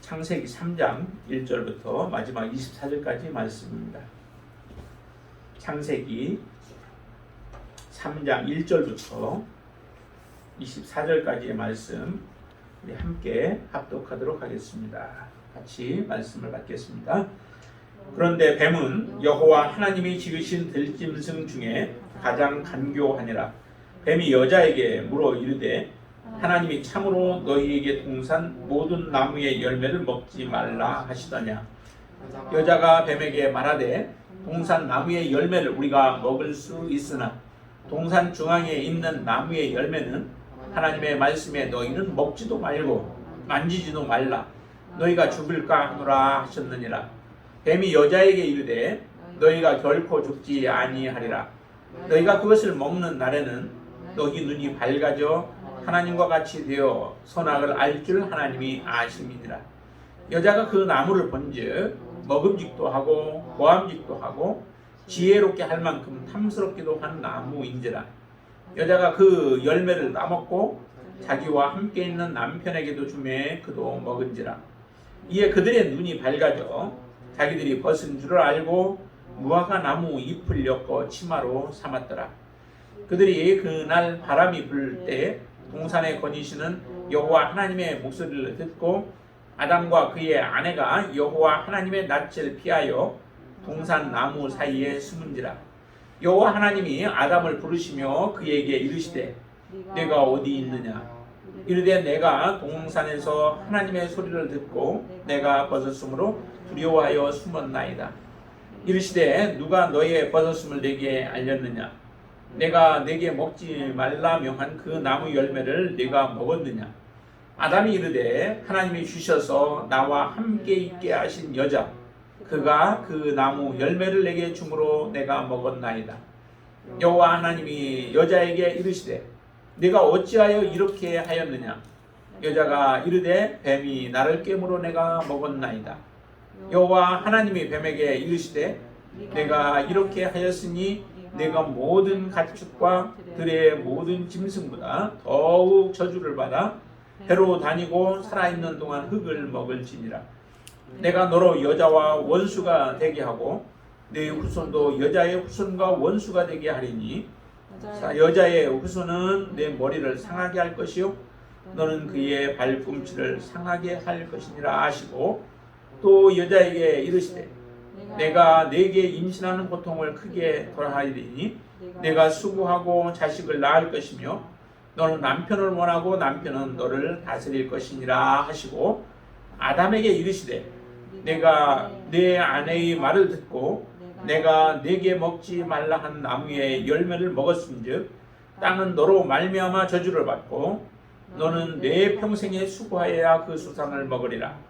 창세기 3장 1절부터 마지막 24절까지 말씀입니다. 창세기 3장 1절부터 24절까지의 말씀 우리 함께 합독하도록 하겠습니다. 같이 말씀을 받겠습니다. 그런데 뱀은 여호와 하나님이 지으신 들짐승 중에 가장 간교하니라. 뱀이 여자에게 물어 이르되 하나님이 참으로 너희에게 동산 모든 나무의 열매를 먹지 말라 하시더냐. 여자가 뱀에게 말하되 동산 나무의 열매를 우리가 먹을 수 있으나 동산 중앙에 있는 나무의 열매는 하나님의 말씀에 너희는 먹지도 말고 만지지도 말라. 너희가 죽을까 하노라 하셨느니라. 뱀이 여자에게 이르되 너희가 결코 죽지 아니하리라. 너희가 그것을 먹는 날에는 너희 눈이 밝아져 하나님과 같이 되어 선악을 알 줄 하나님이 아심이니라. 여자가 그 나무를 본즉 먹음직도 하고 보암직도 하고 지혜롭게 할 만큼 탐스럽기도 한 나무인지라. 여자가 그 열매를 따먹고 자기와 함께 있는 남편에게도 주매 그도 먹은지라. 이에 그들의 눈이 밝아져 자기들이 벗은 줄을 알고 무화과 나무 잎을 엮어 치마로 삼았더라. 그들이 그날 바람이 불 때 동산에 거니시는 여호와 하나님의 목소리를 듣고 아담과 그의 아내가 여호와 하나님의 낯을 피하여 동산 나무 사이에 숨은지라. 여호와 하나님이 아담을 부르시며 그에게 이르시되 내가 어디 있느냐. 이르되 내가 동산에서 하나님의 소리를 듣고 내가 벗었으므로 두려워하여 숨었나이다. 이르시되 누가 너의 벗었음을 내게 알렸느냐. 내가 내게 먹지 말라 명한 그 나무 열매를 내가 먹었느냐. 아담이 이르되 하나님이 주셔서 나와 함께 있게 하신 여자 그가 그 나무 열매를 내게 주므로 내가 먹었나이다. 여호와 하나님이 여자에게 이르시되 내가 어찌하여 이렇게 하였느냐. 여자가 이르되 뱀이 나를 깨물어 내가 먹었나이다. 여호와 하나님이 뱀에게 이르시되 내가 이렇게 하였으니 내가 모든 가축과 들의 모든 짐승보다 더욱 저주를 받아 해로 다니고 살아있는 동안 흙을 먹을지니라. 내가 너로 여자와 원수가 되게 하고 네 후손도 여자의 후손과 원수가 되게 하리니 여자의 후손은 내 머리를 상하게 할 것이요 너는 그의 발꿈치를 상하게 할 것이니라 하시고 또 여자에게 이르시되 내가 네게 임신하는 고통을 크게 더하리니 내가 수고하고 자식을 낳을 것이며 너는 남편을 원하고 남편은 너를 다스릴 것이니라 하시고 아담에게 이르시되 내가 내 아내의 말을 듣고 내가 네게 먹지 말라 한 나무의 열매를 먹었음즉 땅은 너로 말미암아 저주를 받고 너는 내 평생에 수고하여야 그 수산을 먹으리라.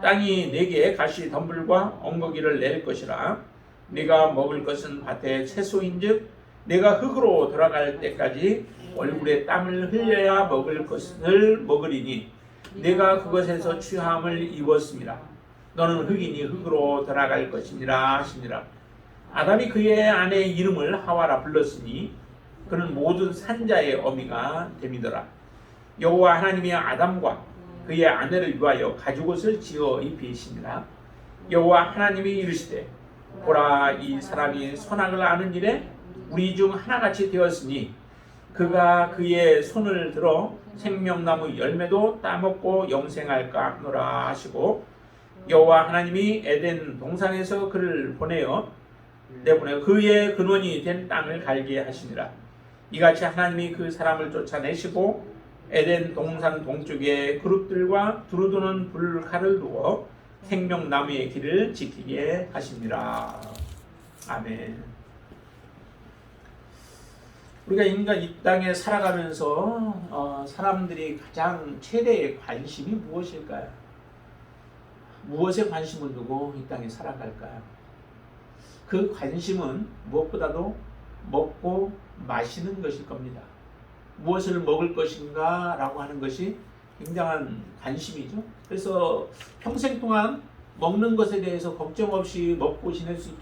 땅이 네게 가시 덤불과 엉거기를 낼 것이라. 네가 먹을 것은 밭의 채소인즉 네가 흙으로 돌아갈 때까지 얼굴에 땀을 흘려야 먹을 것을 먹으리니 네가 그것에서 취함을 입었습니다. 너는 흙이니 흙으로 돌아갈 것이니라 하시니라. 아담이 그의 아내의 이름을 하와라 불렀으니 그는 모든 산자의 어미가 됨이더라. 여호와 하나님이 아담과 그의 아내를 위하여 가죽옷을 지어 입히시니라. 여호와 하나님이 이르시되 보라 이 사람이 선악을 아는 일에 우리 중 하나같이 되었으니 그가 그의 손을 들어 생명나무 열매도 따먹고 영생할까 하노라 하시고 여호와 하나님이 에덴 동산에서 그를 내보내어 그의 근원이 된 땅을 갈게 하시니라. 이같이 하나님이 그 사람을 쫓아내시고 에덴 동산 동쪽에 그룹들과 두루두는 불칼을 두어 생명나무의 길을 지키게 하십니다. 아멘. 우리가 인간 이 땅에 살아가면서 사람들이 가장 최대의 관심이 무엇일까요? 무엇에 관심을 두고 이 땅에 살아갈까요? 그 관심은 무엇보다도 먹고 마시는 것일 겁니다. 무엇을 먹을 것인가 라고 하는 것이 굉장한 관심이죠. 그래서 평생 동안 먹는 것에 대해서 걱정 없이 먹고 지낼 수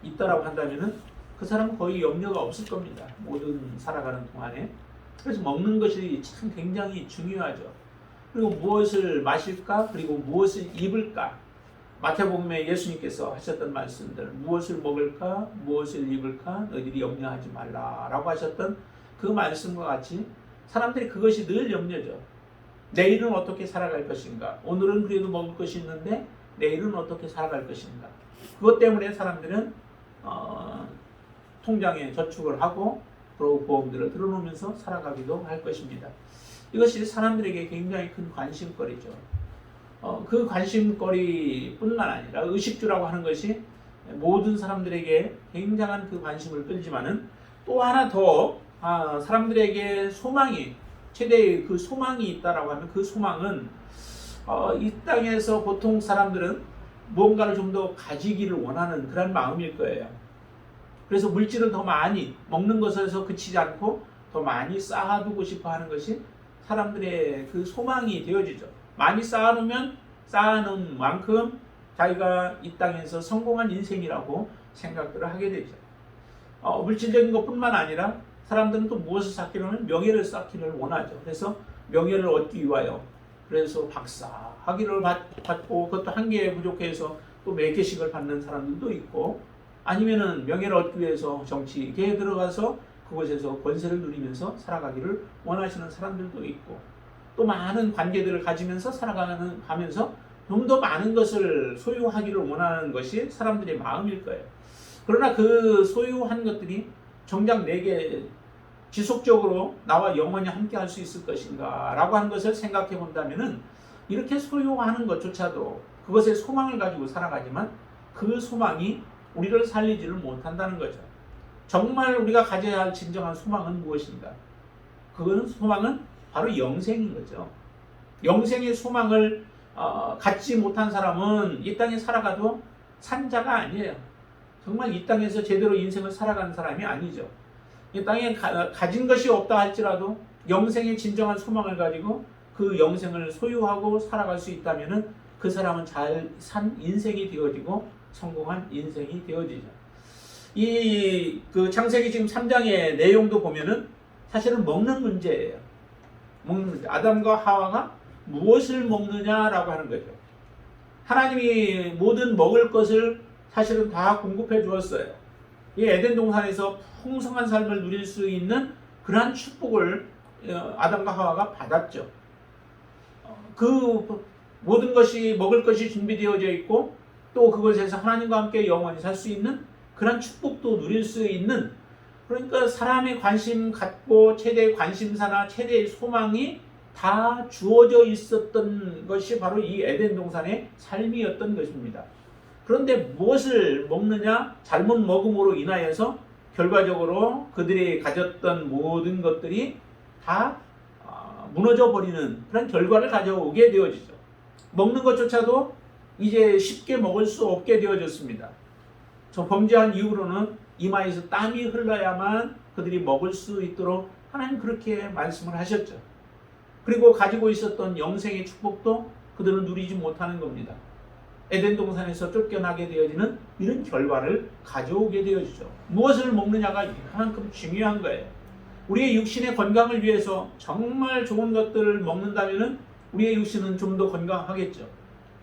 있다라고 한다면 그 사람은 거의 염려가 없을 겁니다. 모든 살아가는 동안에. 그래서 먹는 것이 참 굉장히 중요하죠. 그리고 무엇을 마실까? 그리고 무엇을 입을까? 마태복음에 예수님께서 하셨던 말씀들, 무엇을 먹을까? 무엇을 입을까? 너희들이 염려하지 말라라고 하셨던 그 말씀과 같이 사람들이 그것이 늘 염려죠. 내일은 어떻게 살아갈 것인가? 오늘은 그래도 먹을 것이 있는데 내일은 어떻게 살아갈 것인가? 그것 때문에 사람들은 통장에 저축을 하고 그리고 보험들을 들어놓으면서 살아가기도 할 것입니다. 이것이 사람들에게 굉장히 큰 관심거리죠. 그 관심거리뿐만 아니라 의식주라고 하는 것이 모든 사람들에게 굉장한 그 관심을 끌지만은 또 하나 더 사람들에게 소망이 최대의 그 소망이 있다라고 하면 그 소망은 이 땅에서 보통 사람들은 무언가를 좀 더 가지기를 원하는 그런 마음일 거예요. 그래서 물질을 더 많이 먹는 것에서 그치지 않고 더 많이 쌓아두고 싶어 하는 것이 사람들의 그 소망이 되어지죠. 많이 쌓아놓으면 쌓아놓은 만큼 자기가 이 땅에서 성공한 인생이라고 생각들을 하게 되죠. 물질적인 것뿐만 아니라 사람들은 또 무엇을 쌓기를 하면 명예를 쌓기를 원하죠. 그래서 명예를 얻기 위하여 그래서 박사 학위를 받고 그것도 한 개 부족해서 또 몇 개씩을 받는 사람들도 있고 아니면은 명예를 얻기 위해서 정치계에 들어가서 그곳에서 권세를 누리면서 살아가기를 원하시는 사람들도 있고 또 많은 관계들을 가지면서 살아가면서 좀 더 많은 것을 소유하기를 원하는 것이 사람들의 마음일 거예요. 그러나 그 소유한 것들이 정작 내게 지속적으로 나와 영원히 함께 할 수 있을 것인가 라고 하는 것을 생각해 본다면은 이렇게 소유하는 것조차도 그것에 소망을 가지고 살아가지만 그 소망이 우리를 살리지를 못한다는 거죠. 정말 우리가 가져야 할 진정한 소망은 무엇인가? 그거는 소망은 바로 영생인 거죠. 영생의 소망을 갖지 못한 사람은 이 땅에 살아가도 산자가 아니에요. 정말 이 땅에서 제대로 인생을 살아가는 사람이 아니죠. 이 땅에 가진 것이 없다 할지라도 영생의 진정한 소망을 가지고 그 영생을 소유하고 살아갈 수 있다면은 그 사람은 잘 산 인생이 되어지고 성공한 인생이 되어지죠. 그 창세기 지금 3장의 내용도 보면은 사실은 먹는 문제예요. 먹는 문제. 아담과 하와가 무엇을 먹느냐라고 하는 거죠. 하나님이 모든 먹을 것을 사실은 다 공급해 주었어요. 이 에덴 동산에서 풍성한 삶을 누릴 수 있는 그러한 축복을 아담과 하와가 받았죠. 그 모든 것이 먹을 것이 준비되어져 있고 또 그것에서 하나님과 함께 영원히 살 수 있는 그런 축복도 누릴 수 있는 그러니까 사람의 관심 갖고 최대의 관심사나 최대의 소망이 다 주어져 있었던 것이 바로 이 에덴 동산의 삶이었던 것입니다. 그런데 무엇을 먹느냐 잘못 먹음으로 인하여서 결과적으로 그들이 가졌던 모든 것들이 다 무너져 버리는 그런 결과를 가져오게 되어지죠. 먹는 것조차도 이제 쉽게 먹을 수 없게 되어졌습니다. 저 범죄한 이후로는 이마에서 땀이 흘러야만 그들이 먹을 수 있도록 하나님 그렇게 말씀을 하셨죠. 그리고 가지고 있었던 영생의 축복도 그들은 누리지 못하는 겁니다. 에덴 동산에서 쫓겨나게 되어지는 이런 결과를 가져오게 되어지죠. 무엇을 먹느냐가 그만큼 중요한 거예요. 우리의 육신의 건강을 위해서 정말 좋은 것들을 먹는다면 우리의 육신은 좀 더 건강하겠죠.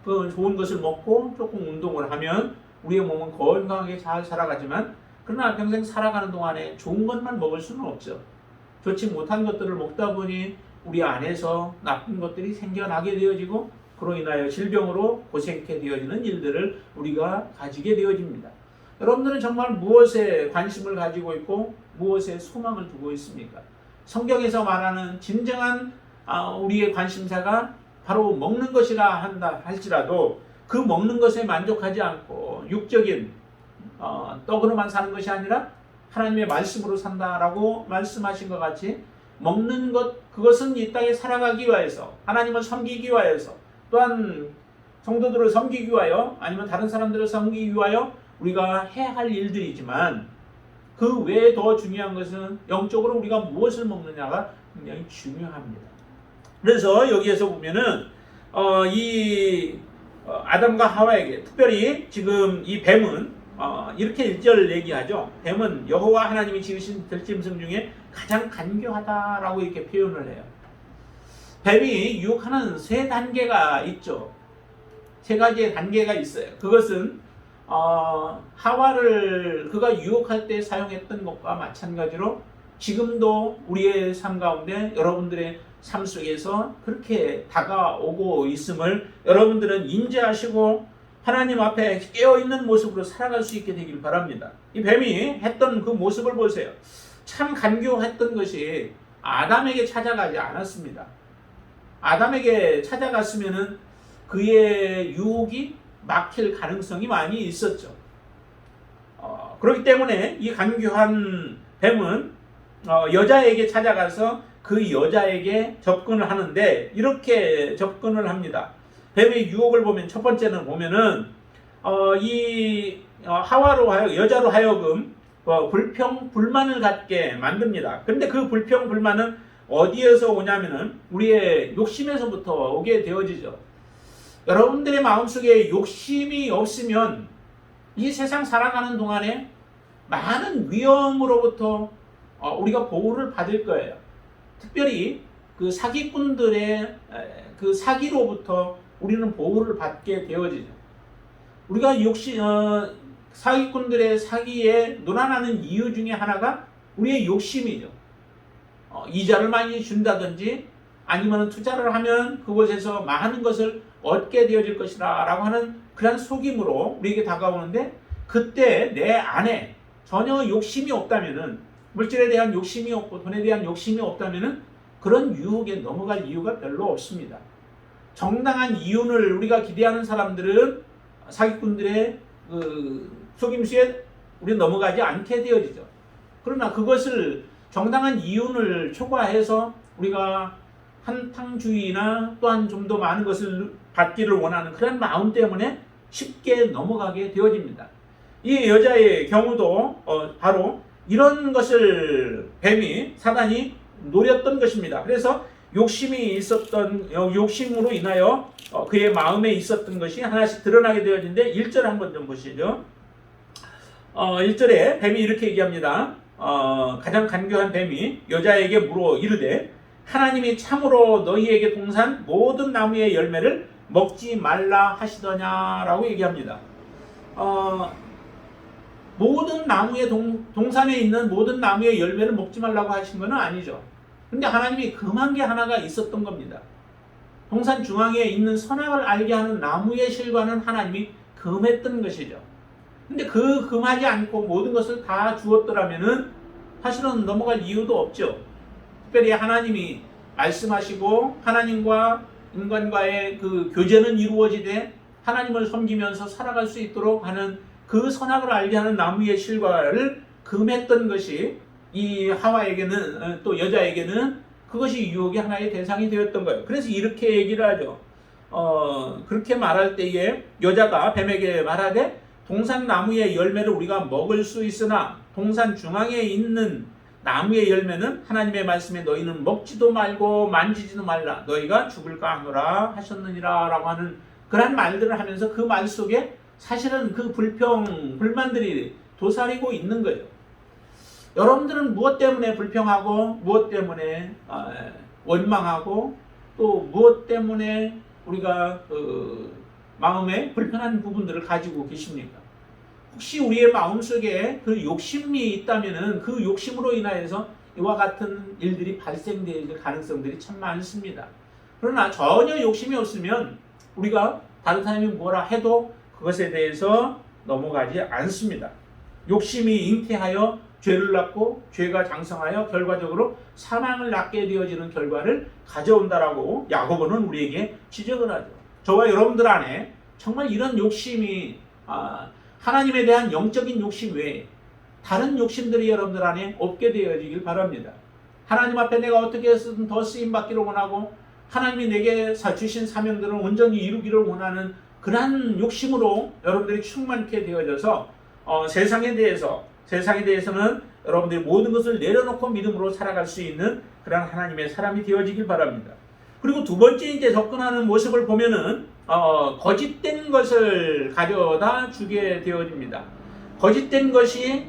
그 좋은 것을 먹고 조금 운동을 하면 우리의 몸은 건강하게 잘 살아가지만 그러나 평생 살아가는 동안에 좋은 것만 먹을 수는 없죠. 좋지 못한 것들을 먹다 보니 우리 안에서 나쁜 것들이 생겨나게 되어지고 그로 인하여 질병으로 고생케 되어지는 일들을 우리가 가지게 되어집니다. 여러분들은 정말 무엇에 관심을 가지고 있고 무엇에 소망을 두고 있습니까? 성경에서 말하는 진정한 우리의 관심사가 바로 먹는 것이라 한다 할지라도 그 먹는 것에 만족하지 않고 육적인 떡으로만 사는 것이 아니라 하나님의 말씀으로 산다라고 말씀하신 것 같이 먹는 것 그것은 이 땅에 살아가기 위하여서 하나님을 섬기기 위하여서 또한 성도들을 섬기기 위하여 아니면 다른 사람들을 섬기기 위하여 우리가 해야 할 일들이지만 그 외에 더 중요한 것은 영적으로 우리가 무엇을 먹느냐가 굉장히 중요합니다. 그래서 여기에서 보면은 아담과 하와에게 특별히 지금 이 뱀은 이렇게 1절 얘기하죠. 뱀은 여호와 하나님이 지으신 들짐승 중에 가장 간교하다라고 이렇게 표현을 해요. 뱀이 유혹하는 세 단계가 있죠. 세 가지의 단계가 있어요. 그것은 하와를 그가 유혹할 때 사용했던 것과 마찬가지로 지금도 우리의 삶 가운데 여러분들의 삶 속에서 그렇게 다가오고 있음을 여러분들은 인지하시고 하나님 앞에 깨어있는 모습으로 살아갈 수 있게 되길 바랍니다. 이 뱀이 했던 그 모습을 보세요. 참 간교했던 것이 아담에게 찾아가지 않았습니다. 아담에게 찾아갔으면은 그의 유혹이 막힐 가능성이 많이 있었죠. 그렇기 때문에 이 간교한 뱀은 여자에게 찾아가서 그 여자에게 접근을 하는데 이렇게 접근을 합니다. 뱀의 유혹을 보면 첫 번째는 보면은 여자로 하여금 불평불만을 갖게 만듭니다. 그런데 그 불평불만은 어디에서 오냐면은 우리의 욕심에서부터 오게 되어지죠. 여러분들의 마음속에 욕심이 없으면 이 세상 살아가는 동안에 많은 위험으로부터 우리가 보호를 받을 거예요. 특별히 그 사기꾼들의 그 사기로부터 우리는 보호를 받게 되어지죠. 우리가 사기꾼들의 사기에 놀아나는 이유 중에 하나가 우리의 욕심이죠. 이자를 많이 준다든지 아니면 투자를 하면 그곳에서 많은 것을 얻게 되어질 것이다 라고 하는 그런 속임으로 우리에게 다가오는데 그때 내 안에 전혀 욕심이 없다면은 물질에 대한 욕심이 없고 돈에 대한 욕심이 없다면은 그런 유혹에 넘어갈 이유가 별로 없습니다. 정당한 이윤을 우리가 기대하는 사람들은 사기꾼들의 속임수에 우리 넘어가지 않게 되어지죠. 그러나 그것을 정당한 이윤을 초과해서 우리가 한탕주의나 또한 좀 더 많은 것을 받기를 원하는 그런 마음 때문에 쉽게 넘어가게 되어집니다. 이 여자의 경우도 바로 이런 것을 사단이 노렸던 것입니다. 그래서 욕심으로 인하여 그의 마음에 있었던 것이 하나씩 드러나게 되어지는데 1절 한번 좀 보시죠. 1절에 뱀이 이렇게 얘기합니다. 가장 간교한 뱀이 여자에게 물어 이르되 하나님이 참으로 너희에게 동산 모든 나무의 열매를 먹지 말라 하시더냐라고 얘기합니다. 모든 나무의 동산에 있는 모든 나무의 열매를 먹지 말라고 하신 건 아니죠. 근데 하나님이 금한 게 하나가 있었던 겁니다. 동산 중앙에 있는 선악을 알게 하는 나무의 실과는 하나님이 금했던 것이죠. 근데 그 금하지 않고 모든 것을 다 주었더라면은 사실은 넘어갈 이유도 없죠. 특별히 하나님이 말씀하시고 하나님과 인간과의 그 교제는 이루어지되 하나님을 섬기면서 살아갈 수 있도록 하는 그 선악을 알게 하는 나무의 실과를 금했던 것이 이 하와에게는 또 여자에게는 그것이 유혹의 하나의 대상이 되었던 거예요. 그래서 이렇게 얘기를 하죠. 그렇게 말할 때에 여자가 뱀에게 말하되 동산 나무의 열매를 우리가 먹을 수 있으나 동산 중앙에 있는 나무의 열매는 하나님의 말씀에 너희는 먹지도 말고 만지지도 말라 너희가 죽을까 하노라 하셨느니라 라고 하는 그런 말들을 하면서 그 말 속에 사실은 그 불만들이 도사리고 있는 거죠. 여러분들은 무엇 때문에 불평하고 무엇 때문에 원망하고 또 무엇 때문에 우리가 마음에 불편한 부분들을 가지고 계십니까? 혹시 우리의 마음속에 그 욕심이 있다면은 그 욕심으로 인하여서 이와 같은 일들이 발생될 가능성들이 참 많습니다. 그러나 전혀 욕심이 없으면 우리가 다른 사람이 뭐라 해도 그것에 대해서 넘어가지 않습니다. 욕심이 잉태하여 죄를 낳고 죄가 장성하여 결과적으로 사망을 낳게 되어지는 결과를 가져온다라고 야고보는 우리에게 지적을 하죠. 저와 여러분들 안에 정말 이런 욕심이 하나님에 대한 영적인 욕심 외에 다른 욕심들이 여러분들 안에 없게 되어지길 바랍니다. 하나님 앞에 내가 어떻게 해서든 더 쓰임받기를 원하고 하나님이 내게 주신 사명들을 온전히 이루기를 원하는 그러한 욕심으로 여러분들이 충만케 되어져서 세상에 대해서는 여러분들이 모든 것을 내려놓고 믿음으로 살아갈 수 있는 그런 하나님의 사람이 되어지길 바랍니다. 그리고 두 번째 이제 접근하는 모습을 보면은 거짓된 것을 가져다 주게 되어집니다. 거짓된 것이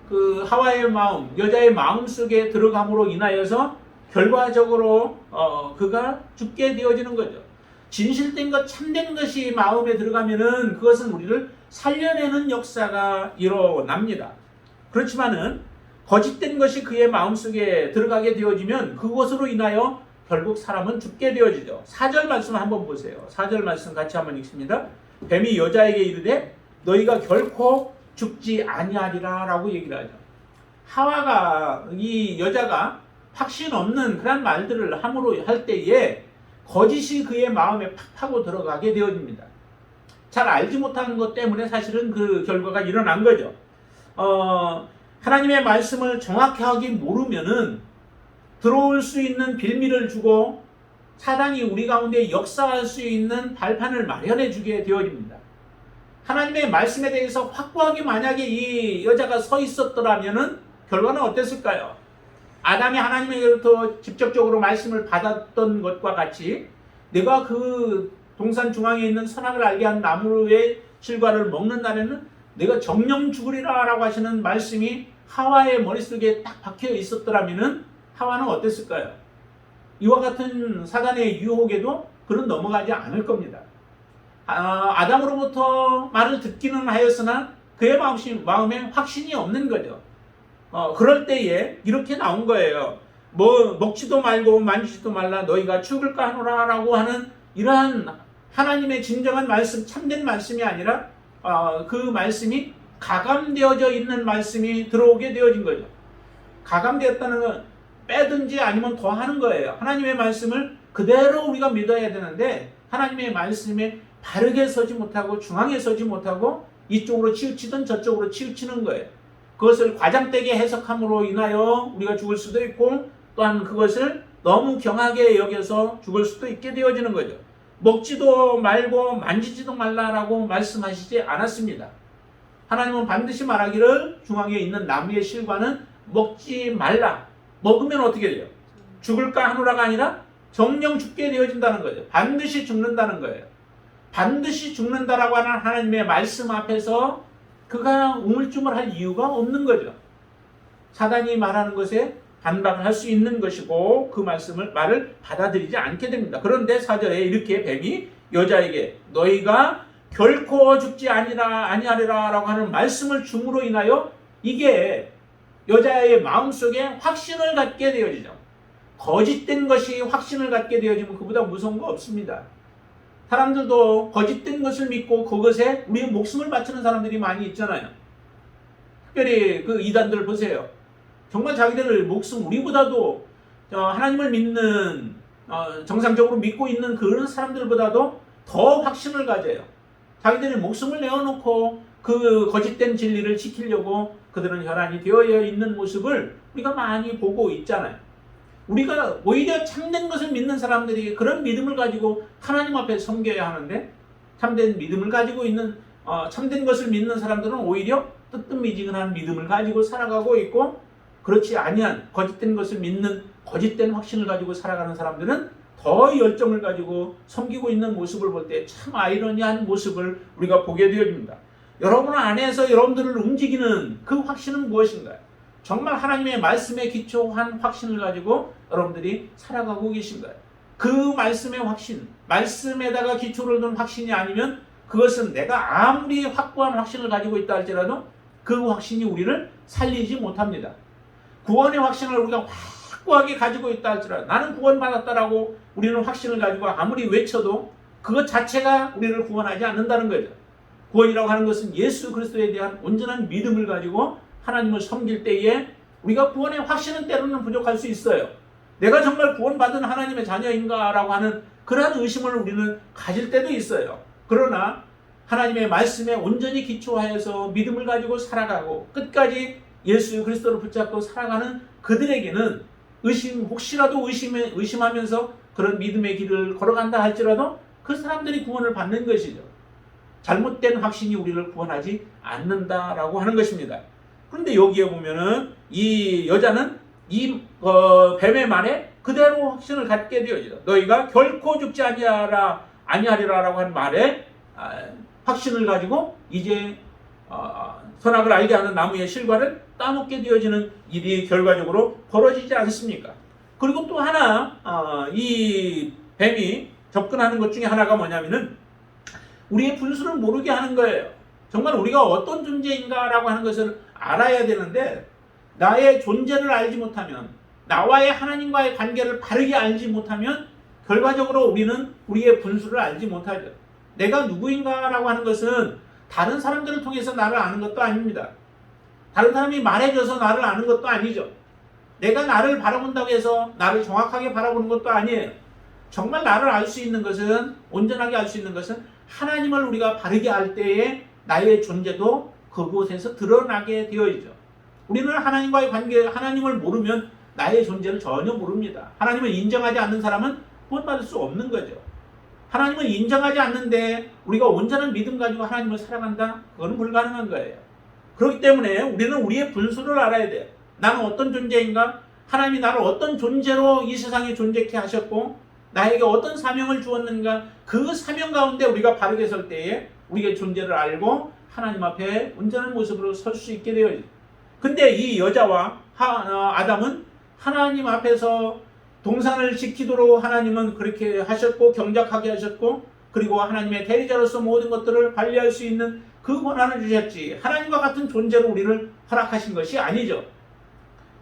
그 하와의 마음, 여자의 마음 속에 들어감으로 인하여서 결과적으로 그가 죽게 되어지는 거죠. 진실된 것, 참된 것이 마음에 들어가면은 그것은 우리를 살려내는 역사가 일어납니다. 그렇지만은 거짓된 것이 그의 마음속에 들어가게 되어지면 그것으로 인하여 결국 사람은 죽게 되어지죠. 4절 말씀 한번 보세요. 4절 말씀 같이 한번 읽습니다. 뱀이 여자에게 이르되 너희가 결코 죽지 아니하리라 라고 얘기를 하죠. 하와가, 이 여자가 확신 없는 그런 말들을 함으로 할 때에 거짓이 그의 마음에 팍 파고 들어가게 되어집니다. 잘 알지 못하는 것 때문에 사실은 그 결과가 일어난 거죠. 하나님의 말씀을 정확하게 모르면은 들어올 수 있는 빌미를 주고 사단이 우리 가운데 역사할 수 있는 발판을 마련해 주게 되어집니다. 하나님의 말씀에 대해서 확고하게 만약에 이 여자가 서 있었더라면은 결과는 어땠을까요? 아담이 하나님에게로부터 직접적으로 말씀을 받았던 것과 같이 내가 그 동산 중앙에 있는 선악을 알게 한 나무의 실과를 먹는 날에는 내가 정령 죽으리라 라고 하시는 말씀이 하와의 머릿속에 딱 박혀 있었더라면은 하와는 어땠을까요? 이와 같은 사단의 유혹에도 그는 넘어가지 않을 겁니다. 아담으로부터 말을 듣기는 하였으나 그의 마음에 확신이 없는 거죠. 그럴 때에 이렇게 나온 거예요. 뭐 먹지도 말고 만지지도 말라 너희가 죽을까 하노라 라고 하는 이러한 하나님의 진정한 말씀, 참된 말씀이 아니라 그 말씀이 가감되어져 있는 말씀이 들어오게 되어진 거죠. 가감되었다는 건 빼든지 아니면 더 하는 거예요. 하나님의 말씀을 그대로 우리가 믿어야 되는데 하나님의 말씀에 바르게 서지 못하고 중앙에 서지 못하고 이쪽으로 치우치든 저쪽으로 치우치는 거예요. 그것을 과장되게 해석함으로 인하여 우리가 죽을 수도 있고 또한 그것을 너무 경하게 여겨서 죽을 수도 있게 되어지는 거죠. 먹지도 말고 만지지도 말라라고 말씀하시지 않았습니다. 하나님은 반드시 말하기를 중앙에 있는 나무의 실과는 먹지 말라. 먹으면 어떻게 돼요? 죽을까 하노라가 아니라 정령 죽게 되어진다는 거죠. 반드시 죽는다는 거예요. 반드시 죽는다라고 하는 하나님의 말씀 앞에서 그가 우물쭈물할 이유가 없는 거죠. 사단이 말하는 것에 반박을 할 수 있는 것이고 그 말을 받아들이지 않게 됩니다. 그런데 4절에 이렇게 뱀이 여자에게 너희가 결코 죽지 아니하리라 라고 하는 말씀을 줌으로 인하여 이게 여자의 마음속에 확신을 갖게 되어지죠. 거짓된 것이 확신을 갖게 되어지면 그보다 무서운 거 없습니다. 사람들도 거짓된 것을 믿고 그것에 우리의 목숨을 바치는 사람들이 많이 있잖아요. 특별히 그 이단들 보세요. 정말 자기들 목숨 우리보다도 하나님을 믿는 정상적으로 믿고 있는 그런 사람들보다도 더 확신을 가져요. 자기들이 목숨을 내어놓고 그 거짓된 진리를 지키려고 그들은 혈안이 되어 있는 모습을 우리가 많이 보고 있잖아요. 우리가 오히려 참된 것을 믿는 사람들이 그런 믿음을 가지고 하나님 앞에 섬겨야 하는데 참된 믿음을 가지고 있는 참된 것을 믿는 사람들은 오히려 뜨뜻미지근한 믿음을 가지고 살아가고 있고 그렇지 아니한 거짓된 것을 믿는 거짓된 확신을 가지고 살아가는 사람들은 더 열정을 가지고 섬기고 있는 모습을 볼 때 참 아이러니한 모습을 우리가 보게 되어집니다. 여러분 안에서 여러분들을 움직이는 그 확신은 무엇인가요? 정말 하나님의 말씀에 기초한 확신을 가지고 여러분들이 살아가고 계신가요? 그 말씀의 확신, 말씀에다가 기초를 둔 확신이 아니면 그것은 내가 아무리 확고한 확신을 가지고 있다 할지라도 그 확신이 우리를 살리지 못합니다. 구원의 확신을 우리가 확고하게 가지고 있다 할지라도 나는 구원받았다라고 우리는 확신을 가지고 아무리 외쳐도 그것 자체가 우리를 구원하지 않는다는 거죠. 구원이라고 하는 것은 예수 그리스도에 대한 온전한 믿음을 가지고 하나님을 섬길 때에 우리가 구원의 확신은 때로는 부족할 수 있어요. 내가 정말 구원받은 하나님의 자녀인가 라고 하는 그러한 의심을 우리는 가질 때도 있어요. 그러나 하나님의 말씀에 온전히 기초하여서 믿음을 가지고 살아가고 끝까지 예수 그리스도를 붙잡고 살아가는 그들에게는 혹시라도 의심하면서 그런 믿음의 길을 걸어간다 할지라도 그 사람들이 구원을 받는 것이죠. 잘못된 확신이 우리를 구원하지 않는다라고 하는 것입니다. 그런데 여기에 보면은 이 여자는 이 뱀의 말에 그대로 확신을 갖게 되어지죠. 너희가 결코 죽지 아니하리라라고 하는 말에 확신을 가지고 이제 선악을 알게 하는 나무의 실과를 따먹게 되어지는 일이 결과적으로 벌어지지 않습니까? 그리고 또 하나 이 뱀이 접근하는 것 중에 하나가 뭐냐면은 우리의 분수를 모르게 하는 거예요. 정말 우리가 어떤 존재인가라고 하는 것을 알아야 되는데 나의 존재를 알지 못하면 나와의 하나님과의 관계를 바르게 알지 못하면 결과적으로 우리는 우리의 분수를 알지 못하죠. 내가 누구인가라고 하는 것은 다른 사람들을 통해서 나를 아는 것도 아닙니다. 다른 사람이 말해줘서 나를 아는 것도 아니죠. 내가 나를 바라본다고 해서 나를 정확하게 바라보는 것도 아니에요. 정말 나를 알 수 있는 것은, 온전하게 알 수 있는 것은 하나님을 우리가 바르게 알 때에 나의 존재도 그곳에서 드러나게 되어지죠. 우리는 하나님과의 관계, 하나님을 모르면 나의 존재를 전혀 모릅니다. 하나님을 인정하지 않는 사람은 구원받을 수 없는 거죠. 하나님을 인정하지 않는데 우리가 온전한 믿음 가지고 하나님을 살아간다? 그건 불가능한 거예요. 그렇기 때문에 우리는 우리의 분수를 알아야 돼요. 나는 어떤 존재인가? 하나님이 나를 어떤 존재로 이 세상에 존재케 하셨고 나에게 어떤 사명을 주었는가? 그 사명 가운데 우리가 바르게 설 때에 우리의 존재를 알고 하나님 앞에 온전한 모습으로 설 수 있게 되어요. 근데 이 여자와 아담은 하나님 앞에서 동산을 지키도록 하나님은 그렇게 하셨고 경작하게 하셨고 그리고 하나님의 대리자로서 모든 것들을 관리할 수 있는 그 권한을 주셨지 하나님과 같은 존재로 우리를 허락하신 것이 아니죠.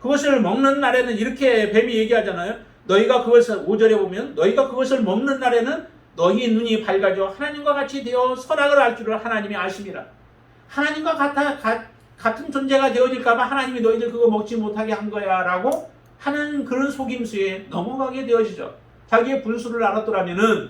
그것을 먹는 날에는 이렇게 뱀이 얘기하잖아요. 너희가 그것을 5절에 보면 너희가 그것을 먹는 날에는 너희 눈이 밝아져 하나님과 같이 되어 선악을 알 줄을 하나님이 아심이라. 하나님과 같은 존재가 되어질까봐 하나님이 너희들 그거 먹지 못하게 한 거야 라고 하는 그런 속임수에 넘어가게 되어지죠. 자기의 분수를 알았더라면은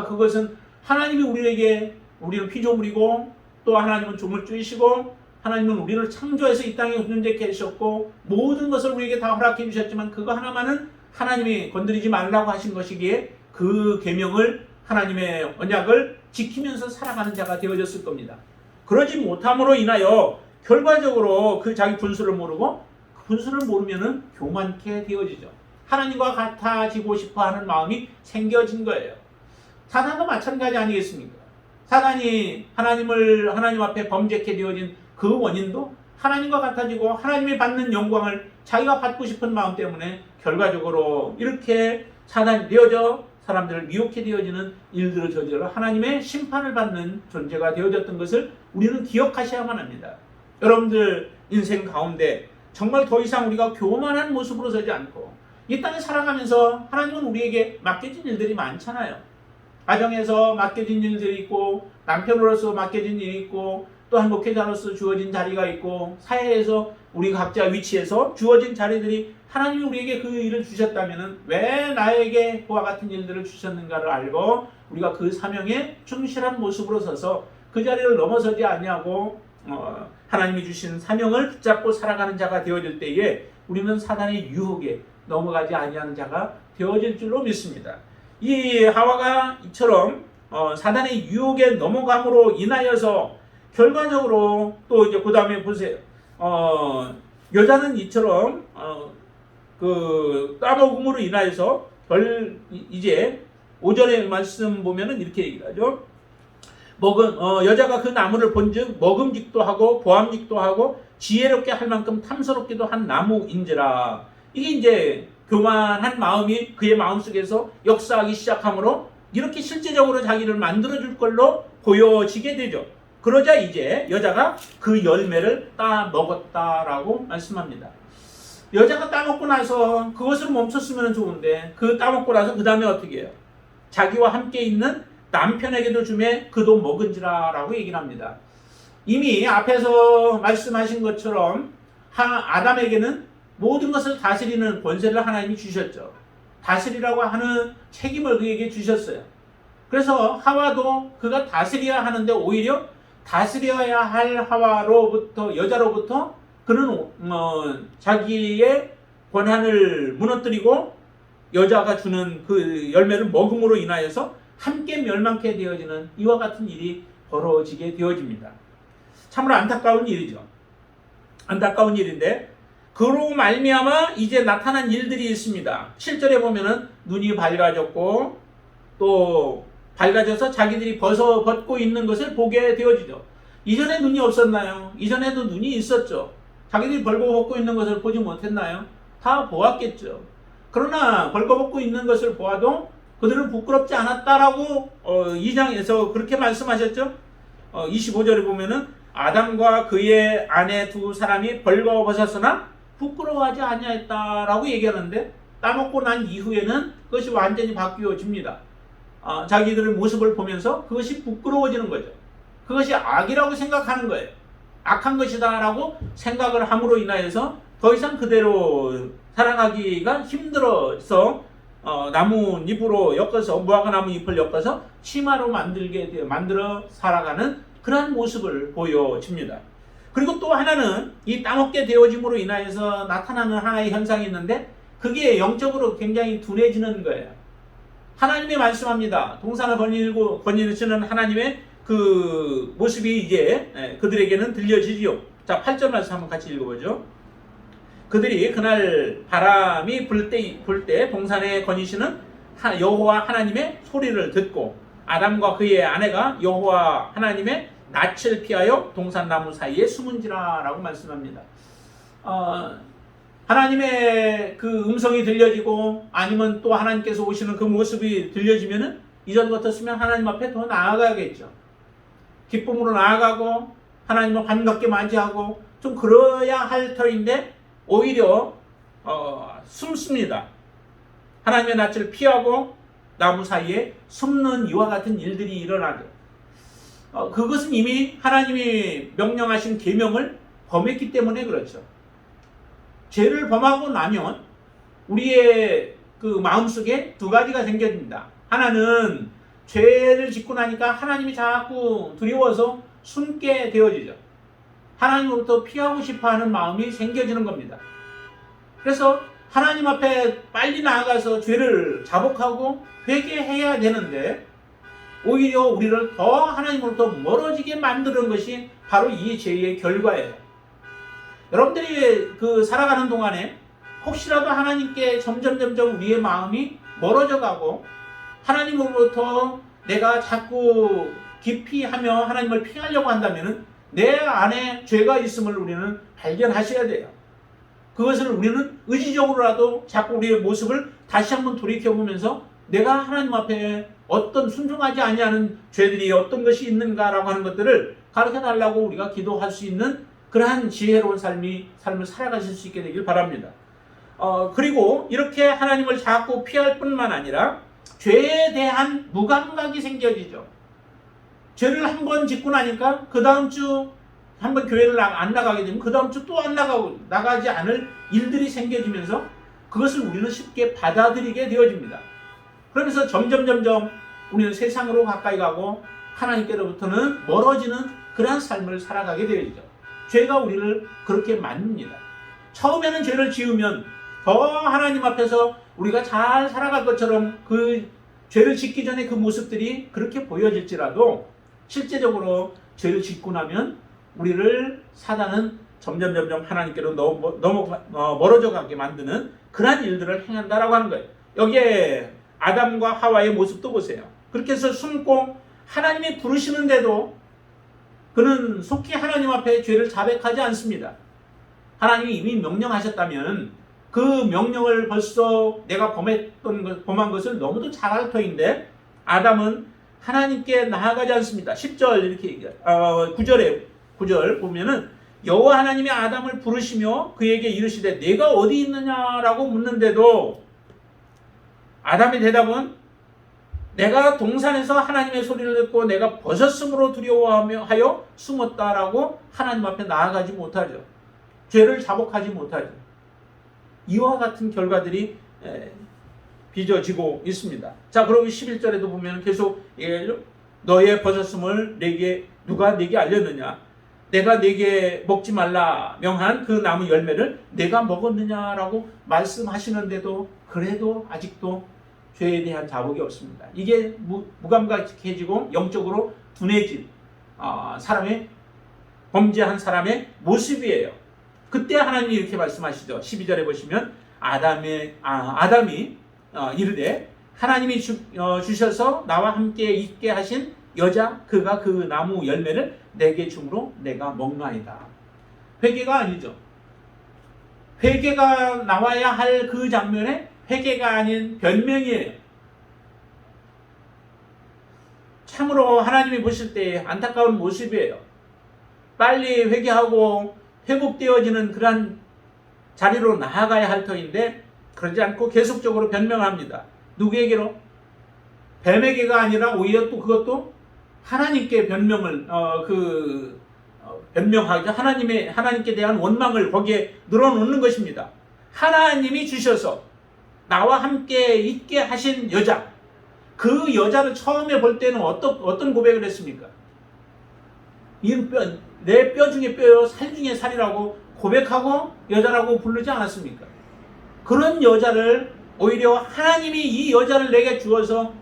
그것은 하나님이 우리는 피조물이고 또 하나님은 조물주이시고 하나님은 우리를 창조해서 이 땅에 존재케 하셨고 모든 것을 우리에게 다 허락해 주셨지만 그거 하나만은 하나님이 건드리지 말라고 하신 것이기에 그 계명을 하나님의 언약을 지키면서 살아가는 자가 되어졌을 겁니다. 그러지 못함으로 인하여 결과적으로 그 자기 분수를 모르고 그 분수를 모르면은 교만케 되어지죠. 하나님과 같아지고 싶어하는 마음이 생겨진 거예요. 사단도 마찬가지 아니겠습니까? 사단이 하나님 앞에 범죄케 되어진 그 원인도 하나님과 같아지고 하나님이 받는 영광을 자기가 받고 싶은 마음 때문에 결과적으로 이렇게 사단이 되어져 사람들을 미혹해 되어지는 일들을 저질러 하나님의 심판을 받는 존재가 되어졌던 것을 우리는 기억하셔야만 합니다. 여러분들 인생 가운데 정말 더 이상 우리가 교만한 모습으로 서지 않고 이 땅에 살아가면서 하나님은 우리에게 맡겨진 일들이 많잖아요. 가정에서 맡겨진 일들이 있고 남편으로서 맡겨진 일이 있고 또한 목회자로서 주어진 자리가 있고 사회에서 우리 각자 위치에서 주어진 자리들이 하나님이 우리에게 그 일을 주셨다면 왜 나에게 그와 같은 일들을 주셨는가를 알고 우리가 그 사명에 충실한 모습으로 서서 그 자리를 넘어서지 아니하고 하나님이 주신 사명을 붙잡고 살아가는 자가 되어질 때에 우리는 사단의 유혹에 넘어가지 아니하는 자가 되어질 줄로 믿습니다. 이 하와가 이처럼 사단의 유혹에 넘어감으로 인하여서 결과적으로 또 이제 그 다음에 보세요. 여자는 이처럼 그 따먹음으로 인하여서 이제 5절의 말씀 보면은 이렇게 얘기를 하죠. 여자가 그 나무를 본즉 먹음직도 하고 보암직도 하고 지혜롭게 할 만큼 탐스럽기도 한 나무인지라. 이게 이제 교만한 마음이 그의 마음속에서 역사하기 시작하므로 이렇게 실제적으로 자기를 만들어줄 걸로 보여지게 되죠. 그러자 이제 여자가 그 열매를 따 먹었다라고 말씀합니다. 여자가 따먹고 나서 그것을 멈췄으면 좋은데 그 따먹고 나서 그 다음에 어떻게 해요? 자기와 함께 있는 남편에게도 주매 그도 먹은지라 라고 얘기를 합니다. 이미 앞에서 말씀하신 것처럼 아담에게는 모든 것을 다스리는 권세를 하나님이 주셨죠. 다스리라고 하는 책임을 그에게 주셨어요. 그래서 하와도 그가 다스려야 하는데 오히려 다스려야 할 여자로부터 그는 자기의 권한을 무너뜨리고 여자가 주는 그 열매를 먹음으로 인하여서 함께 멸망케 되어지는 이와 같은 일이 벌어지게 되어집니다. 참으로 안타까운 일이죠. 안타까운 일인데 그로 말미암아 이제 나타난 일들이 있습니다. 7절에 보면은 눈이 밝아졌고 또 밝아져서 자기들이 벗고 있는 것을 보게 되어지죠. 이전에 눈이 없었나요? 이전에도 눈이 있었죠. 자기들이 벗고 있는 것을 보지 못했나요? 다 보았겠죠. 그러나 벌거벗고 있는 것을 보아도 그들은 부끄럽지 않았다라고 2장에서 그렇게 말씀하셨죠. 25절에 보면은 아담과 그의 아내 두 사람이 벌거벗었으나 부끄러워하지 아니하였다라고 얘기하는데, 따먹고 난 이후에는 그것이 완전히 바뀌어집니다. 자기들의 모습을 보면서 그것이 부끄러워지는 거죠. 그것이 악이라고 생각하는 거예요. 악한 것이다 라고 생각을 함으로 인하여서 더 이상 그대로 살아가기가 힘들어서 나뭇잎으로 엮어서, 무화과 나뭇잎을 엮어서 치마로 만들어 살아가는 그러한 모습을 보여집니다. 그리고 또 하나는 이 따먹게 되어짐으로 인하여서 나타나는 하나의 현상이 있는데, 그게 영적으로 굉장히 둔해지는 거예요. 하나님이 말씀합니다. 동산을 거니시는 하나님의 그 모습이 이제 그들에게는 들려지지요. 자, 8절 말씀 한번 같이 읽어보죠. 그들이 그날 바람이 불 때 동산에 거니시는 여호와 하나님의 소리를 듣고 아담과 그의 아내가 여호와 하나님의 낯을 피하여 동산나무 사이에 숨은지라 라고 말씀합니다. 하나님의 그 음성이 들려지고 아니면 또 하나님께서 오시는 그 모습이 들려지면은 이전 같았으면 하나님 앞에 더 나아가겠죠. 기쁨으로 나아가고 하나님을 반갑게 맞이하고 좀 그래야 할 터인데 오히려 숨습니다. 하나님의 낯을 피하고 나무 사이에 숨는 이와 같은 일들이 일어나죠. 그것은 이미 하나님이 명령하신 계명을 범했기 때문에 그렇죠. 죄를 범하고 나면 우리의 그 마음속에 두 가지가 생겨집니다. 하나는 죄를 짓고 나니까 하나님이 자꾸 두려워서 숨게 되어지죠. 하나님으로부터 피하고 싶어하는 마음이 생겨지는 겁니다. 그래서 하나님 앞에 빨리 나아가서 죄를 자복하고 회개해야 되는데 오히려 우리를 더 하나님으로부터 멀어지게 만드는 것이 바로 이 죄의 결과예요. 여러분들이 그 살아가는 동안에 혹시라도 하나님께 점점 우리의 마음이 멀어져 가고 하나님으로부터 내가 자꾸 깊이 하며 하나님을 피하려고 한다면 내 안에 죄가 있음을 우리는 발견하셔야 돼요. 그것을 우리는 의지적으로라도 자꾸 우리의 모습을 다시 한번 돌이켜보면서 내가 하나님 앞에 어떤 순종하지 아니하는 죄들이 어떤 것이 있는가라고 하는 것들을 가르쳐달라고 우리가 기도할 수 있는 그러한 지혜로운 삶을 살아가실 수 있게 되길 바랍니다. 그리고 이렇게 하나님을 자꾸 피할 뿐만 아니라 죄에 대한 무감각이 생겨지죠. 죄를 한 번 짓고 나니까 그 다음 주 한 번 교회를 안 나가게 되면 그 다음 주 또 안 나가지 않을 일들이 생겨지면서 그것을 우리는 쉽게 받아들이게 되어집니다. 그러면서 점점 우리는 세상으로 가까이 가고 하나님께로부터는 멀어지는 그러한 삶을 살아가게 되어지죠. 죄가 우리를 그렇게 만듭니다. 처음에는 죄를 지으면 더 하나님 앞에서 우리가 잘 살아갈 것처럼 그 죄를 짓기 전에 그 모습들이 그렇게 보여질지라도 실제적으로 죄를 짓고 나면 우리를 사단은 점점 하나님께로 멀어져 가게 만드는 그러한 일들을 행한다라고 하는 거예요. 여기에 아담과 하와의 모습도 보세요. 그렇게 해서 숨고 하나님이 부르시는데도 그는 속히 하나님 앞에 죄를 자백하지 않습니다. 하나님이 이미 명령하셨다면 그 명령을 벌써 내가 범한 것을 너무도 잘 알 터인데 아담은 하나님께 나아가지 않습니다. 10절 이렇게 얘기해요. 9절 보면은 여호와 하나님이 아담을 부르시며 그에게 이르시되 내가 어디 있느냐라고 묻는데도 아담의 대답은 내가 동산에서 하나님의 소리를 듣고 내가 벗었으므로 두려워하여 숨었다라고 하나님 앞에 나아가지 못하죠. 죄를 자복하지 못하죠. 이와 같은 결과들이 빚어지고 있습니다. 자, 그러면 11절에도 보면 계속 너의 벗었음을 누가 내게 알렸느냐? 내가 내게 먹지 말라 명한 그 나무 열매를 내가 먹었느냐라고 말씀하시는데도 그래도 아직도 죄에 대한 자복이 없습니다. 이게 무감각해지고 영적으로 둔해진 사람의 범죄한 사람의 모습이에요. 그때 하나님이 이렇게 말씀하시죠. 12절에 보시면 아담이 이르되 하나님이 주셔서 나와 함께 있게 하신 여자 그가 그 나무 열매를 내게 줌으로 내가 먹나이다. 회개가 아니죠. 회개가 나와야 할 그 장면에 회개가 아닌 변명이에요. 참으로 하나님이 보실 때 안타까운 모습이에요. 빨리 회개하고 회복되어지는 그런 자리로 나아가야 할 터인데 그러지 않고 계속적으로 변명합니다. 누구에게로? 뱀에게가 아니라 오히려 또 그것도 하나님께 변명하죠. 하나님께 대한 원망을 거기에 늘어놓는 것입니다. 하나님이 주셔서 나와 함께 있게 하신 여자, 그 여자를 처음에 볼 때는 어떤 고백을 했습니까? 내 뼈 중에 뼈요, 살 중에 살이라고 고백하고 여자라고 부르지 않았습니까? 그런 여자를 오히려 하나님이 이 여자를 내게 주어서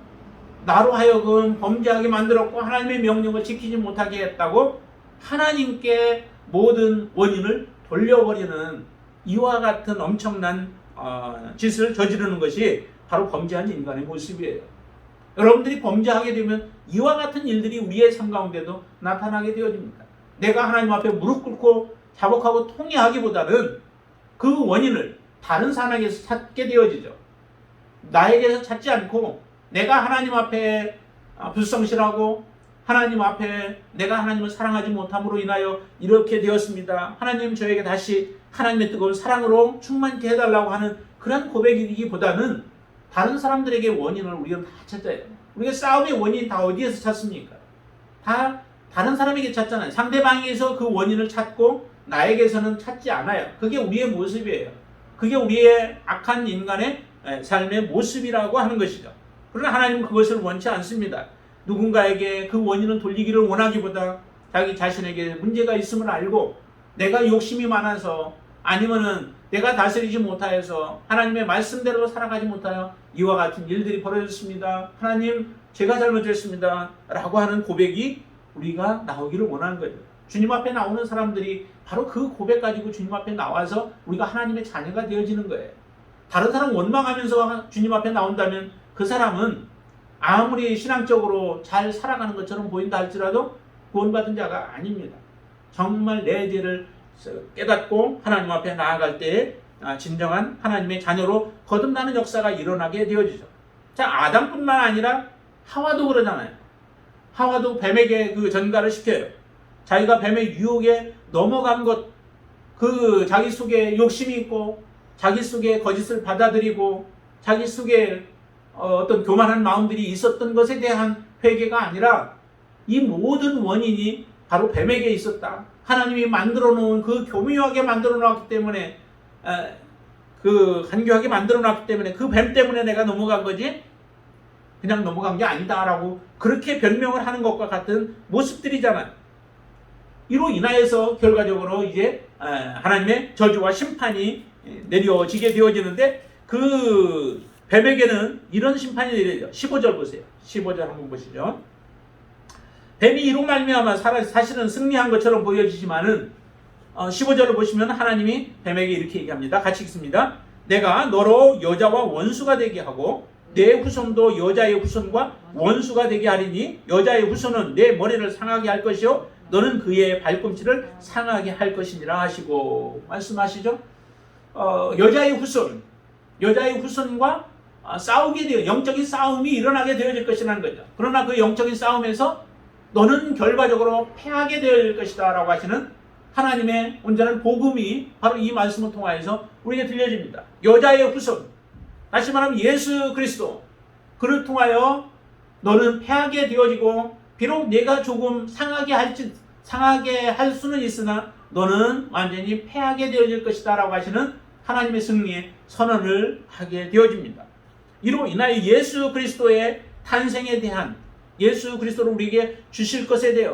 나로 하여금 범죄하게 만들었고 하나님의 명령을 지키지 못하게 했다고 하나님께 모든 원인을 돌려버리는 이와 같은 엄청난 짓을 저지르는 것이 바로 범죄한 인간의 모습이에요. 여러분들이 범죄하게 되면 이와 같은 일들이 우리의 삶 가운데도 나타나게 되어집니다. 내가 하나님 앞에 무릎 꿇고 자복하고 통회하기보다는 그 원인을 다른 사람에게서 찾게 되어지죠. 나에게서 찾지 않고 내가 하나님 앞에 불성실하고 하나님 앞에 내가 하나님을 사랑하지 못함으로 인하여 이렇게 되었습니다. 하나님 저에게 다시 하나님의 뜨거운 사랑으로 충만케 해달라고 하는 그런 고백이기보다는 다른 사람들에게 원인을 우리가 다 찾아야 돼요. 우리가 싸움의 원인 다 어디에서 찾습니까? 다 다른 사람에게 찾잖아요. 상대방에서 그 원인을 찾고 나에게서는 찾지 않아요. 그게 우리의 모습이에요. 그게 우리의 악한 인간의 삶의 모습이라고 하는 것이죠. 그러나 하나님은 그것을 원치 않습니다. 누군가에게 그 원인을 돌리기를 원하기보다 자기 자신에게 문제가 있음을 알고 내가 욕심이 많아서 아니면은 내가 다스리지 못하여서 하나님의 말씀대로 살아가지 못하여 이와 같은 일들이 벌어졌습니다. 하나님 제가 잘못했습니다. 라고 하는 고백이 우리가 나오기를 원하는 거죠. 주님 앞에 나오는 사람들이 바로 그 고백 가지고 주님 앞에 나와서 우리가 하나님의 자녀가 되어지는 거예요. 다른 사람 원망하면서 주님 앞에 나온다면 그 사람은 아무리 신앙적으로 잘 살아가는 것처럼 보인다 할지라도 구원받은 자가 아닙니다. 정말 내 죄를 깨닫고 하나님 앞에 나아갈 때에 진정한 하나님의 자녀로 거듭나는 역사가 일어나게 되어지죠. 자, 아담뿐만 아니라 하와도 그러잖아요. 하와도 뱀에게 그 전가를 시켜요. 자기가 뱀의 유혹에 넘어간 것, 그 자기 속에 욕심이 있고 자기 속에 거짓을 받아들이고 자기 속에 어떤 교만한 마음들이 있었던 것에 대한 회개가 아니라 이 모든 원인이 바로 뱀에게 있었다. 하나님이 만들어 놓은 그 교묘하게 만들어 놨기 때문에 그 간교하게 만들어 놨기 때문에 그 뱀 때문에 내가 넘어간 거지 그냥 넘어간 게 아니다라고 그렇게 변명을 하는 것과 같은 모습들이잖아요. 이로 인하여서 결과적으로 이제 하나님의 저주와 심판이 내려지게 되어지는데 그 뱀에게는 이런 심판이 내려져. 15절 보세요. 15절 한번 보시죠. 뱀이 이로 말미암아 사실은 승리한 것처럼 보여지지만은 15절을 보시면 하나님이 뱀에게 이렇게 얘기합니다. 같이 읽습니다. 내가 너로 여자와 원수가 되게 하고 내 후손도 여자의 후손과 원수가 되게 하리니 여자의 후손은 내 머리를 상하게 할 것이요 너는 그의 발꿈치를 상하게 할 것이니라 하시고 말씀하시죠. 여자의 후손과 싸우게 되어 영적인 싸움이 일어나게 되어질 것이라는 거죠. 그러나 그 영적인 싸움에서 너는 결과적으로 패하게 될 것이다 라고 하시는 하나님의 온전한 복음이 바로 이 말씀을 통하여서 우리에게 들려집니다. 여자의 후손, 다시 말하면 예수 그리스도, 그를 통하여 너는 패하게 되어지고 비록 내가 조금 상하게 할 수는 있으나 너는 완전히 패하게 되어질 것이다 라고 하시는 하나님의 승리의 선언을 하게 되어집니다. 이로 인하여 예수 그리스도의 탄생에 대한 예수 그리스도를 우리에게 주실 것에 대해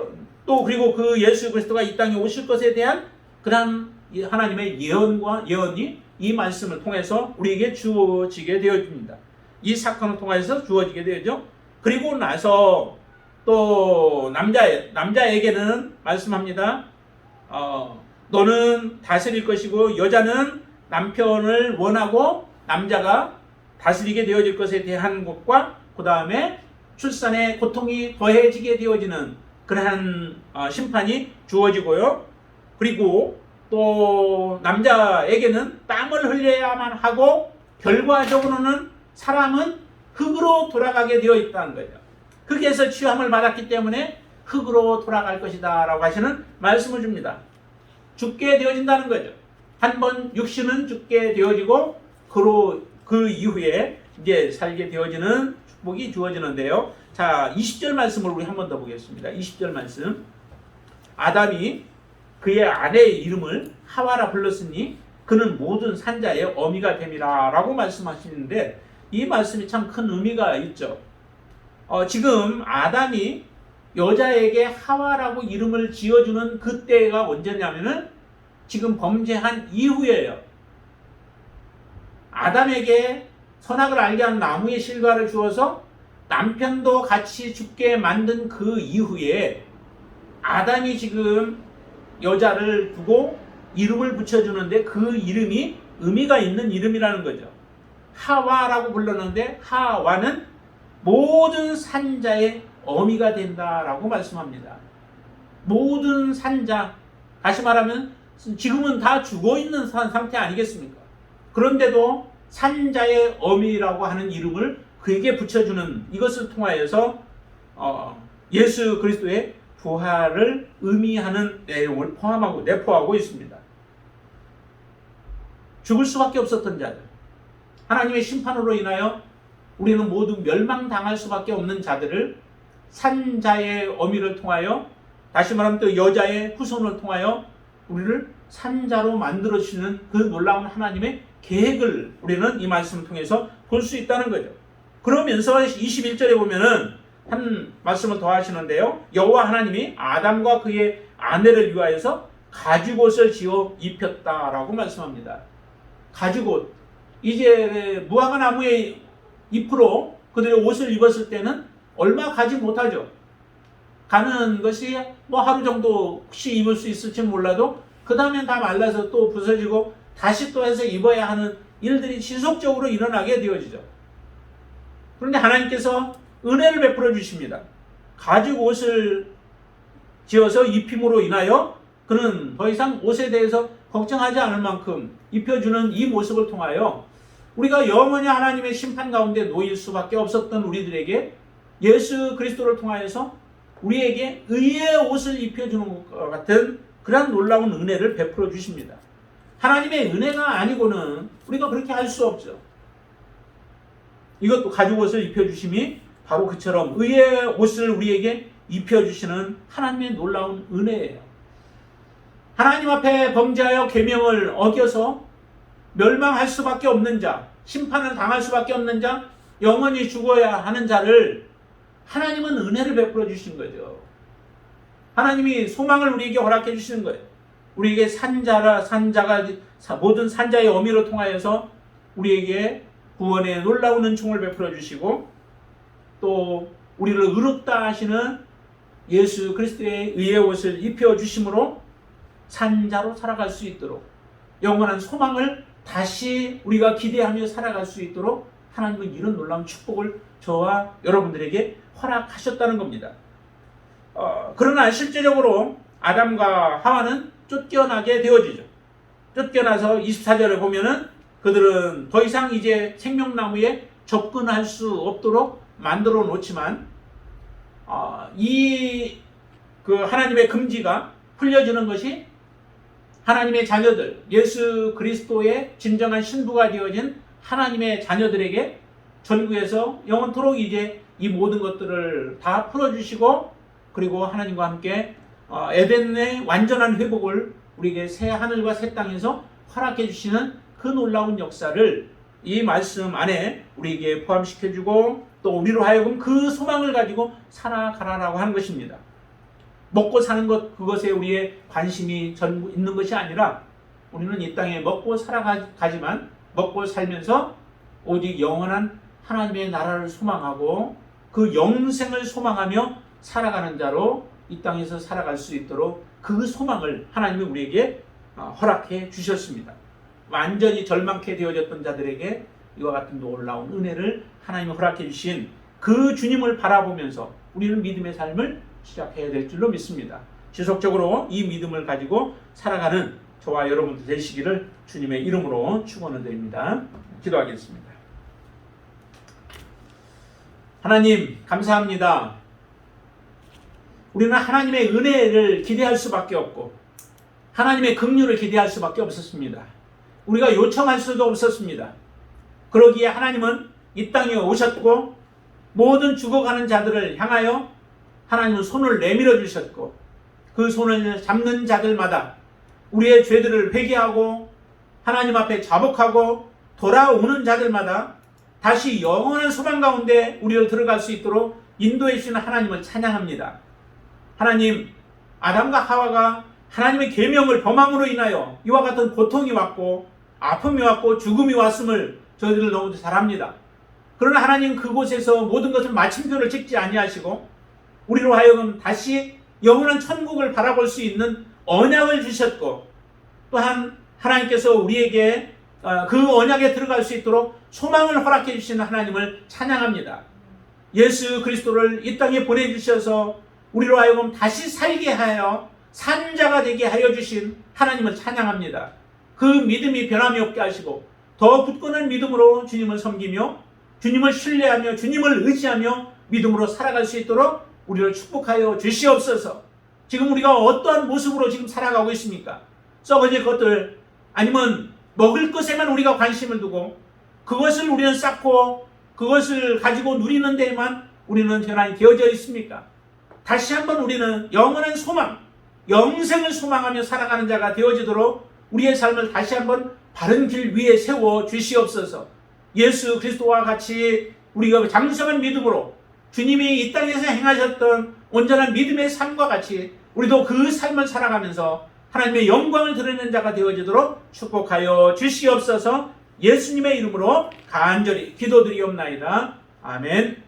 또 그리고 그 예수 그리스도가 이 땅에 오실 것에 대한 그런 하나님의 예언이 이 말씀을 통해서 우리에게 주어지게 되어집니다. 이 사건을 통해서 주어지게 되죠. 그리고 나서 또 남자에게는 말씀합니다. 너는 다스릴 것이고 여자는 남편을 원하고 남자가 다스리게 되어질 것에 대한 것과 그 다음에 출산의 고통이 더해지게 되어지는 그러한 심판이 주어지고요. 그리고 또 남자에게는 땀을 흘려야만 하고 결과적으로는 사람은 흙으로 돌아가게 되어 있다는 거죠. 흙에서 취함을 받았기 때문에 흙으로 돌아갈 것이다 라고 하시는 말씀을 줍니다. 죽게 되어진다는 거죠. 한번 육신은 죽게 되어지고 그 이후에 이제 살게 되어지는 축복이 주어지는데요. 자, 20절 말씀을 우리 한 번 더 보겠습니다. 20절 말씀. 아담이 그의 아내의 이름을 하와라 불렀으니 그는 모든 산자의 어미가 됨이라 라고 말씀하시는데, 이 말씀이 참 큰 의미가 있죠. 지금 아담이 여자에게 하와라고 이름을 지어주는 그때가 언제냐면은 지금 범죄한 이후예요. 아담에게 선악을 알게 한 나무의 실과를 주어서 남편도 같이 죽게 만든 그 이후에 아담이 지금 여자를 두고 이름을 붙여주는데 그 이름이 의미가 있는 이름이라는 거죠. 하와라고 불렀는데 하와는 모든 산자의 어미가 된다라고 말씀합니다. 모든 산자, 다시 말하면 지금은 다 죽어있는 상태 아니겠습니까? 그런데도 산자의 어미라고 하는 이름을 그에게 붙여주는, 이것을 통하여서 예수 그리스도의 부활을 의미하는 내용을 내포하고 있습니다. 죽을 수밖에 없었던 자들, 하나님의 심판으로 인하여 우리는 모두 멸망당할 수밖에 없는 자들을 산자의 어미를 통하여, 다시 말하면 또 여자의 후손을 통하여 우리를 산자로 만들어주시는 그 놀라운 하나님의 계획을 우리는 이 말씀을 통해서 볼 수 있다는 거죠. 그러면서 21절에 보면은 한 말씀을 더 하시는데요. 여호와 하나님이 아담과 그의 아내를 위하여서 가죽옷을 지어 입혔다라고 말씀합니다. 가죽옷, 이제 무화과 나무의 잎으로 그들의 옷을 입었을 때는 얼마 가지 못하죠. 가는 것이 뭐 하루 정도 혹시 입을 수 있을지 몰라도 그 다음엔 다 말라서 또 부서지고 다시 또 해서 입어야 하는 일들이 지속적으로 일어나게 되어지죠. 그런데 하나님께서 은혜를 베풀어 주십니다. 가죽 옷을 지어서 입힘으로 인하여 그는 더 이상 옷에 대해서 걱정하지 않을 만큼 입혀주는 이 모습을 통하여 우리가 영원히 하나님의 심판 가운데 놓일 수밖에 없었던 우리들에게 예수 그리스도를 통하여서 우리에게 의의 옷을 입혀주는 것 같은 그런 놀라운 은혜를 베풀어 주십니다. 하나님의 은혜가 아니고는 우리가 그렇게 할 수 없죠. 이것도 가죽 옷을 입혀주심이 바로 그처럼 의의 옷을 우리에게 입혀주시는 하나님의 놀라운 은혜예요. 하나님 앞에 범죄하여 계명을 어겨서 멸망할 수밖에 없는 자, 심판을 당할 수밖에 없는 자, 영원히 죽어야 하는 자를 하나님은 은혜를 베풀어 주신 거죠. 하나님이 소망을 우리에게 허락해 주시는 거예요. 우리에게 산자가 모든 산자의 어미를 통하여서 우리에게 구원의 놀라운 은총을 베풀어 주시고, 또 우리를 의롭다 하시는 예수 그리스도의 의의 옷을 입혀 주심으로 산자로 살아갈 수 있도록, 영원한 소망을 다시 우리가 기대하며 살아갈 수 있도록 하나님은 이런 놀라운 축복을 저와 여러분들에게 허락하셨다는 겁니다. 그러나 실제적으로 아담과 하와는 쫓겨나게 되어지죠. 쫓겨나서 24절에 보면은 그들은 더 이상 이제 생명나무에 접근할 수 없도록 만들어 놓지만, 그 하나님의 금지가 풀려지는 것이 하나님의 자녀들, 예수 그리스도의 진정한 신부가 되어진 하나님의 자녀들에게 전구에서 영원토록 이제 이 모든 것들을 다 풀어주시고, 그리고 하나님과 함께 에덴의 완전한 회복을 우리에게 새 하늘과 새 땅에서 허락해 주시는 그 놀라운 역사를 이 말씀 안에 우리에게 포함시켜주고, 또 우리로 하여금 그 소망을 가지고 살아가라라고 하는 것입니다. 먹고 사는 것, 그것에 우리의 관심이 전부 있는 것이 아니라 우리는 이 땅에 먹고 살아가지만 먹고 살면서 오직 영원한 하나님의 나라를 소망하고 그 영생을 소망하며 살아가는 자로 이 땅에서 살아갈 수 있도록 그 소망을 하나님이 우리에게 허락해 주셨습니다. 완전히 절망케 되어졌던 자들에게 이와 같은 놀라운 은혜를 하나님이 허락해 주신 그 주님을 바라보면서 우리는 믿음의 삶을 시작해야 될 줄로 믿습니다. 지속적으로 이 믿음을 가지고 살아가는 저와 여러분도 되시기를 주님의 이름으로 축원을 드립니다. 기도하겠습니다. 하나님 감사합니다. 우리는 하나님의 은혜를 기대할 수밖에 없고 하나님의 긍휼을 기대할 수밖에 없었습니다. 우리가 요청할 수도 없었습니다. 그러기에 하나님은 이 땅에 오셨고 모든 죽어가는 자들을 향하여 하나님은 손을 내밀어 주셨고 그 손을 잡는 자들마다 우리의 죄들을 회개하고 하나님 앞에 자복하고 돌아오는 자들마다 다시 영원한 소망 가운데 우리를 들어갈 수 있도록 인도해 주시는 하나님을 찬양합니다. 하나님, 아담과 하와가 하나님의 계명을 범함으로 인하여 이와 같은 고통이 왔고 아픔이 왔고 죽음이 왔음을 저희들 너무 잘 압니다. 그러나 하나님 그곳에서 모든 것을 마침표를 찍지 아니하시고 우리로 하여금 다시 영원한 천국을 바라볼 수 있는 언약을 주셨고 또한 하나님께서 우리에게 그 언약에 들어갈 수 있도록 소망을 허락해 주시는 하나님을 찬양합니다. 예수 그리스도를 이 땅에 보내주셔서 우리로 하여금 다시 살게 하여 산자가 되게 하여 주신 하나님을 찬양합니다. 그 믿음이 변함이 없게 하시고 더 굳건한 믿음으로 주님을 섬기며 주님을 신뢰하며 주님을 의지하며 믿음으로 살아갈 수 있도록 우리를 축복하여 주시옵소서. 지금 우리가 어떠한 모습으로 지금 살아가고 있습니까? 썩어질 것들 아니면 먹을 것에만 우리가 관심을 두고 그것을 우리는 쌓고 그것을 가지고 누리는 데에만 우리는 현안이 되어져 있습니까? 다시 한번 우리는 영원한 소망, 영생을 소망하며 살아가는 자가 되어지도록 우리의 삶을 다시 한번 바른 길 위에 세워 주시옵소서. 예수 그리스도와 같이 우리가 장성한 믿음으로 주님이 이 땅에서 행하셨던 온전한 믿음의 삶과 같이 우리도 그 삶을 살아가면서 하나님의 영광을 드러내는 자가 되어지도록 축복하여 주시옵소서. 예수님의 이름으로 간절히 기도드리옵나이다. 아멘.